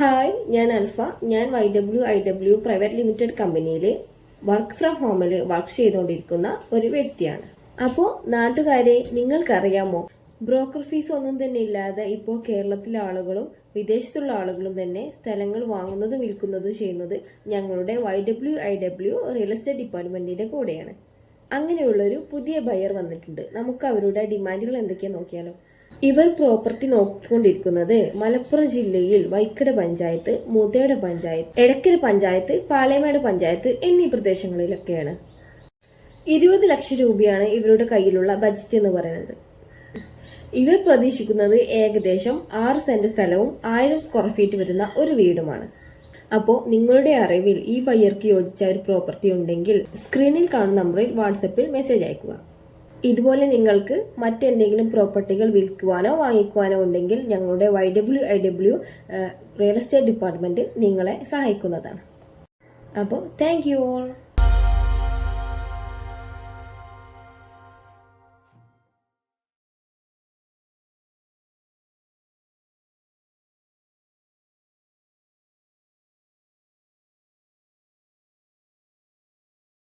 Hi, ഞാൻ അൽഫ. ഞാൻ YWIW private limited കമ്പനിയിൽ വർക്ക് ഫ്രം ഹോമിൽ വർക്ക് ചെയ്തുകൊണ്ടിരിക്കുന്ന ഒരു വ്യക്തിയാണ്. അപ്പോൾ നാട്ടുകാരെ, നിങ്ങൾക്കറിയാമോ, ബ്രോക്കർ ഫീസ് ഒന്നും തന്നെ ഇല്ലാതെ ഇപ്പോൾ കേരളത്തിലെ ആളുകളും വിദേശത്തുള്ള ആളുകളും തന്നെ സ്ഥലങ്ങൾ വാങ്ങുന്നതും വിൽക്കുന്നതും ചെയ്യുന്നത് ഞങ്ങളുടെ YWIW റിയൽ എസ്റ്റേറ്റ് ഡിപ്പാർട്ട്മെന്റിന്റെ കൂടെയാണ്. അങ്ങനെയുള്ളൊരു പുതിയ ബയർ വന്നിട്ടുണ്ട്. നമുക്ക് അവരുടെ ഡിമാൻഡുകൾ എന്തൊക്കെയാണെന്ന് നോക്കിയാലോ. ഇവർ പ്രോപ്പർട്ടി നോക്കിക്കൊണ്ടിരിക്കുന്നത് മലപ്പുറം ജില്ലയിൽ വൈക്കട പഞ്ചായത്ത്, മുതേട പഞ്ചായത്ത്, എടക്കര പഞ്ചായത്ത്, പാലമേട് പഞ്ചായത്ത് എന്നീ പ്രദേശങ്ങളിലൊക്കെയാണ്. 20 ലക്ഷം രൂപയാണ് ഇവരുടെ കയ്യിലുള്ള ബജറ്റ് എന്ന് പറയുന്നത്. ഇവർ പ്രതീക്ഷിക്കുന്നത് ഏകദേശം 6 സെന്റ് സ്ഥലവും 1000 സ്ക്വയർ ഫീറ്റ് വരുന്ന ഒരു വീടുമാണ്. അപ്പോൾ നിങ്ങളുടെ അറിവിൽ ഈ ബയ്യർക്ക് യോജിച്ച ഒരു പ്രോപ്പർട്ടി ഉണ്ടെങ്കിൽ സ്ക്രീനിൽ കാണുന്ന നമ്പറിൽ വാട്സപ്പിൽ മെസ്സേജ് അയക്കുക. ഇതുപോലെ നിങ്ങൾക്ക് മറ്റെന്തെങ്കിലും പ്രോപ്പർട്ടികൾ വിൽക്കുവാനോ വാങ്ങിക്കുവാനോ ഉണ്ടെങ്കിൽ ഞങ്ങളുടെ YWIW റിയൽ എസ്റ്റേറ്റ് ഡിപ്പാർട്ട്മെന്റ് നിങ്ങളെ സഹായിക്കുന്നതാണ്. അപ്പോൾ താങ്ക് യു ഓൾ.